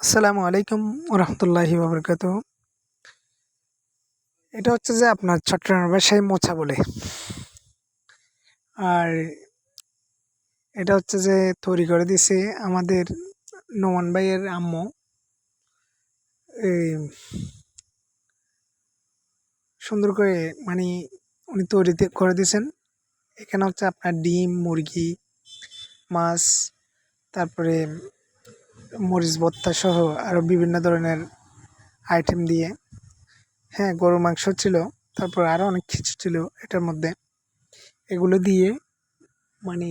আসসালামু আলাইকুম ওরহমতুল্লাহি ওবরকাতুহ। এটা হচ্ছে যে আপনার চট্টগ্রামের ভাষায় মোচা বলে। আর এটা হচ্ছে যে তৈরি করে দিছে আমাদের নোমান ভাইয়ের আম্মু। এই সুন্দর করে মানে উনি তৈরি করে দিয়েছেন। এখানে হচ্ছে আপনার ডিম, মুরগি, মাছ, তারপরে মরিচ ভর্তা সহ আরও বিভিন্ন ধরনের আইটেম দিয়ে, হ্যাঁ, গরুর মাংস ছিল, তারপর আরও অনেক কিছু ছিল এটার মধ্যে। এগুলো দিয়ে মানে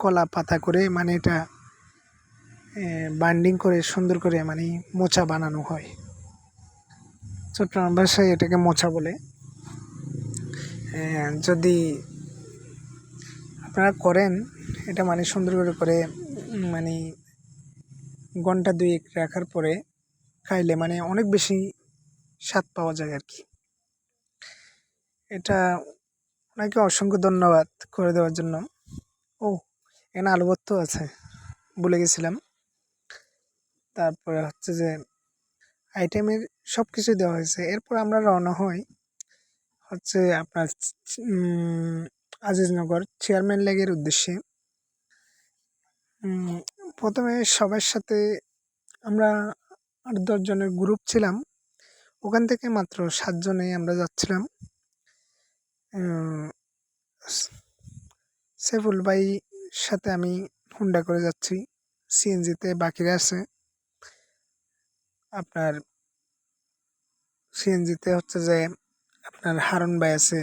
কলা পাতা করে মানে এটা বাইন্ডিং করে সুন্দর করে মানে মোচা বানানো হয়। চট্টগ্রাম ভাষায় এটাকে মোচা বলে। যদি আপনারা করেন এটা মানে সুন্দর করে মানে ঘন্টা দুয়েক রাখার পরে খাইলে মানে অনেক বেশি স্বাদ পাওয়া যায় আর কি। এটা ওনাকে অসংখ্য ধন্যবাদ করে দেওয়ার জন্য। ও, এখানে আলু ভর্তাও আছে, ভুলে গেছিলাম। তারপরে হচ্ছে যে আইটেমের সব কিছুই দেওয়া হয়েছে। এরপর আমরা রওনা হই হচ্ছে আপনার আজিজনগর চেয়ারম্যান লেকের উদ্দেশ্যে। প্রথমে সবার সাথে আমরা ৮-১০ জনের গ্রুপ ছিলাম। ওখান থেকে মাত্র ৭ জনেই আমরা যাচ্ছিলাম। সেফুল ভাই সাথে আমি হুন্ডা করে যাচ্ছি, সিএনজিতে বাকিরা আছে। আপনার সিএনজিতে হচ্ছে যে আপনার হারুন ভাই আছে,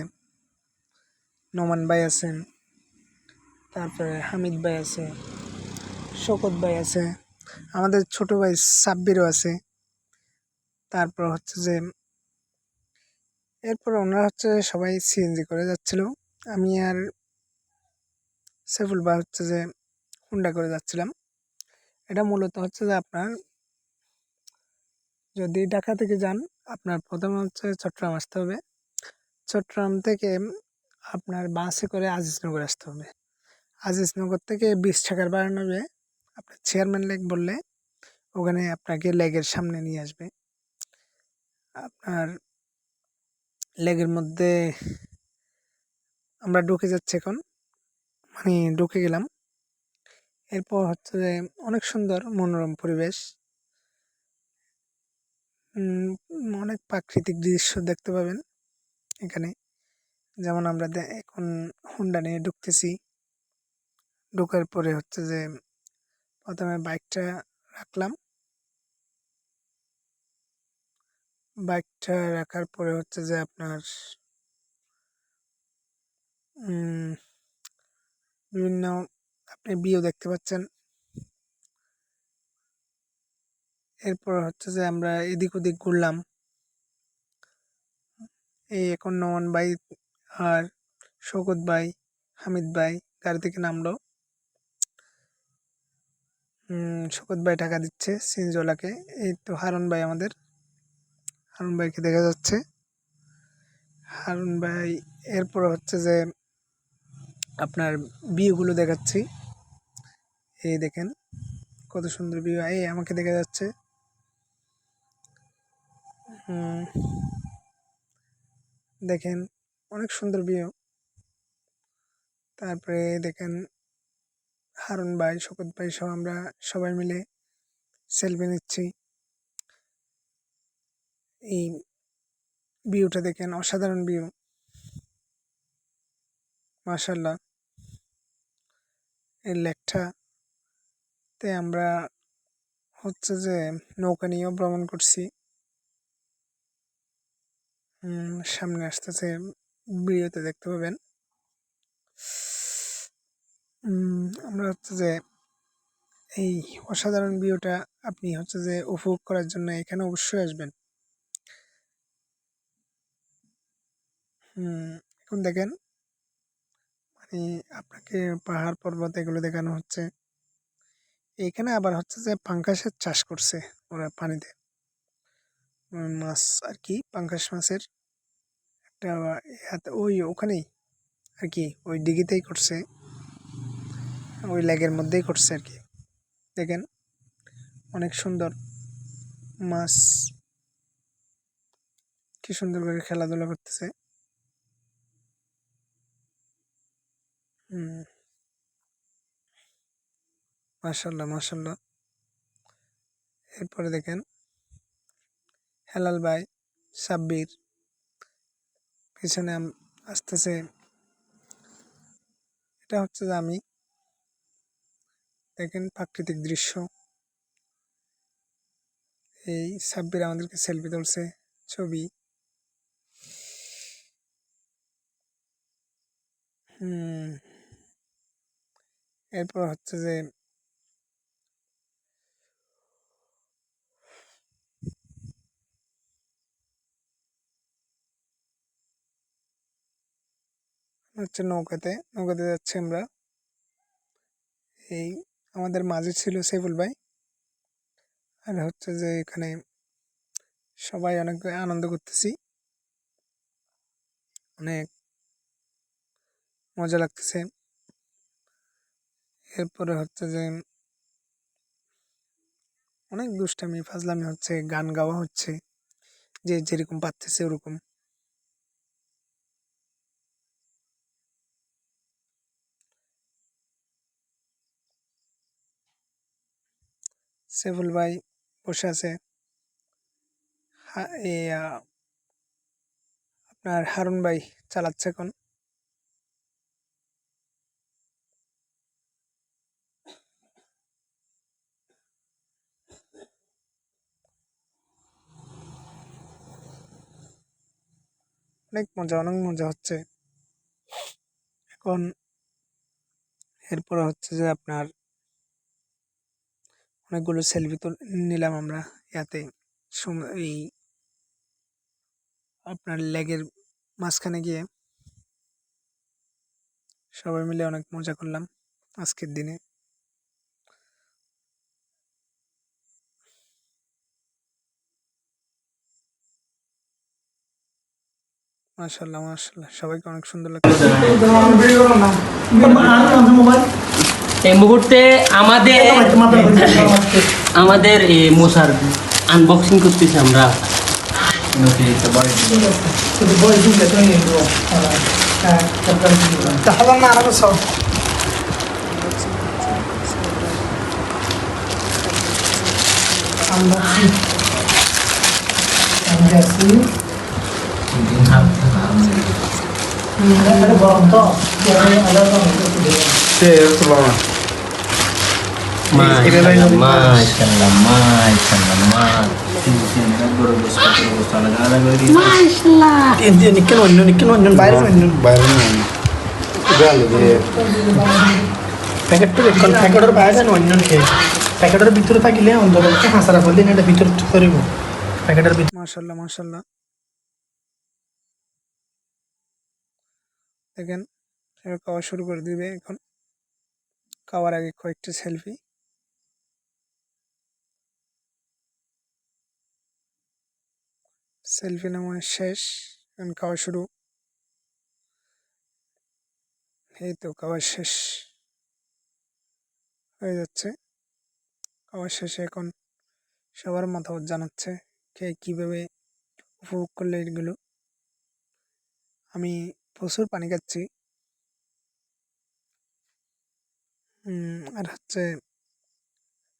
নোমান ভাই আছেন, তারপরে হামিদ ভাই আছে, শওকত ভাই আছে, আমাদের ছোট ভাই সাব্বিরও আছে। তারপর হচ্ছে যে এরপর ওনারা হচ্ছে সবাই সিএনজি করে যাচ্ছিল। আমি আর সেফুল ভাই হচ্ছে যে হুন্ডা করে যাচ্ছিলাম। এটা মূলত হচ্ছে যে আপনার যদি ঢাকা থেকে যান, আপনার প্রথমে হচ্ছে চট্টগ্রাম আসতে হবে। চট্টগ্রাম থেকে আপনার বাসে করে আজিজনগর আসতে হবে। আজিজনগর থেকে 20 টাকার ভাড়া নেবে। আপনার চেয়ারম্যান লেক বললে ওখানে আপনাকে লেকের সামনে নিয়ে আসবে। আপনার লেকের মধ্যে আমরা ঢুকে যাচ্ছি এখন, মানে ঢুকে গেলাম। এরপর হচ্ছে যে অনেক সুন্দর মনোরম পরিবেশ, অনেক প্রাকৃতিক দৃশ্য দেখতে পাবেন এখানে। যেমন আমরা এখন হুন্ডা নিয়ে ঢুকতেছি। ঢোকার পরে হচ্ছে যে প্রথমে বাইকটা রাখলাম। বাইকটা রাখার পরে হচ্ছে যে আপনার বিভিন্ন আপনি ভিউ দেখতে পাচ্ছেন। এরপর হচ্ছে যে আমরা এদিক ওদিক ঘুরলাম। এই এখন নোমান ভাই আর শওকত ভাই, হামিদ ভাই গাড়ি থেকে নামলো। শওকত ভাই টাকা দিচ্ছে সিএনজিওয়ালাকে। এই তো হারুন ভাই, আমাদের হারুন ভাইকে দেখা যাচ্ছে। হারুন ভাই এরপর হচ্ছে যে আপনার ভিউগুলো দেখাচ্ছি। এই দেখেন কত সুন্দর ভিউ, এই আমাকে দেখা যাচ্ছে। দেখেন অনেক সুন্দর ভিউ। তারপরে দেখেন হারুন ভাই, শওকত ভাই সহ আমরা সবাই মিলে সেলফি নিচ্ছি। এই ভিউটা দেখেন, অসাধারণ ভিউ, মাশাআল্লাহ। এই লেকটাতে আমরা হচ্ছে যে নৌকা নিয়েও ভ্রমণ করছি। সামনে আসতেছে, ভিডিওতে দেখতে পাবেন। আমরা হচ্ছে যে এই অসাধারণ ভিউটা আপনি হচ্ছে যে উপভোগ করার জন্য এখানে অবশ্যই আসবেন। এখন দেখেন মানে আপনাকে পাহাড় পর্বত এগুলো দেখানো হচ্ছে। এখানে আবার হচ্ছে যে পাঙ্গাসের চাষ করছে ওরা পানিতে, মাছ আর কি, পাঙ্গাস মাছের একটা ওই ওখানেই আর কি, ওই দিঘিতেই করছে, ওই লেকের মধ্যেই করছে আর কি। দেখেন অনেক সুন্দর মাছ কি সুন্দর করে খেলাধুলা করতেছে। মাশাল্লাহ মাশাল্লাহ। এরপরে দেখেন হেলাল ভাই, সাব্বির পিছনে আসতেছে। এটা হচ্ছে যে আমি দেখেন প্রাকৃতিক দৃশ্য। এই সাব্বির আমাদেরকে সেলফি তুলছে ছবি। এরপর হচ্ছে যে নৌকাতে যাচ্ছি আমরা। এই আমাদের মাঝে ছিল সাইফুল ভাই। আর হচ্ছে যে এখানে সবাই অনেক আনন্দ করতেছি, অনেক মজা লাগতেছে। এরপরে হচ্ছে যে অনেক দুষ্টামি ফাজলামি হচ্ছে, গান গাওয়া হচ্ছে, যে যেরকম পারতেছে ওরকম। সাইফুল ভাই বসে আছে। আপনার হারুন ভাই চালাচ্ছে এখন। অনেক মজা হচ্ছে এখন। এরপরে হচ্ছে যে আপনার অনেকগুলো সেলফি তো নিলাম আমরা ইয়াতে, এই আপনার লেগের মাঝখানে গিয়ে সবাই মিলে অনেক মজা করলাম আজকের দিনে। মাশাল্লাহ মাশাল্লাহ, সবাইকে অনেক সুন্দর লাগছে। এই মুহূর্তে আমাদের মশার আনবক্সিং করতেছি আমরা। প্যাকেটের ভিতরে থাকিলে অন্তত হাসারা করলে এটা ভিতরে করিব প্যাকেটের ভিতরে। মাশাল্লাহ মাশাল্লাহ, দেখেন খাওয়া শুরু করে দিবে এখন। খাওয়ার আগে কয়েকটি সেলফি। সেলফি নেওয়া শেষ, এখন খাওয়া শুরু। এই তো খাওয়া শেষ হয়ে যাচ্ছে। খাওয়া শেষে এখন সবার মতামত জানাচ্ছে কে কীভাবে উপভোগ করলে এগুলো। আমি প্রচুর পানি খাচ্ছি। আর হচ্ছে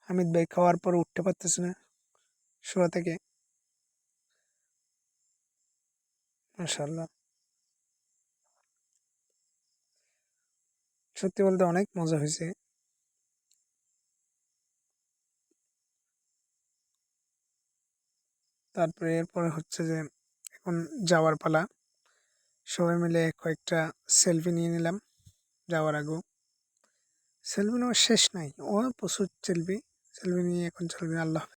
হামিদ ভাই খাওয়ার পর উঠতে পারতেছে না শোয়া থেকে। মাশাআল্লাহ, সত্যি বলতে অনেক মজা হয়েছে। তারপরে এরপরে হচ্ছে যে এখন যাওয়ার পালা। সবাই মিলে কয়েকটা সেলফি নিয়ে নিলাম যাওয়ার আগেও। সেলফি নেওয়া শেষ নাই, ও প্রচুর সেলফি নিয়ে এখন চলবে। আল্লাহ।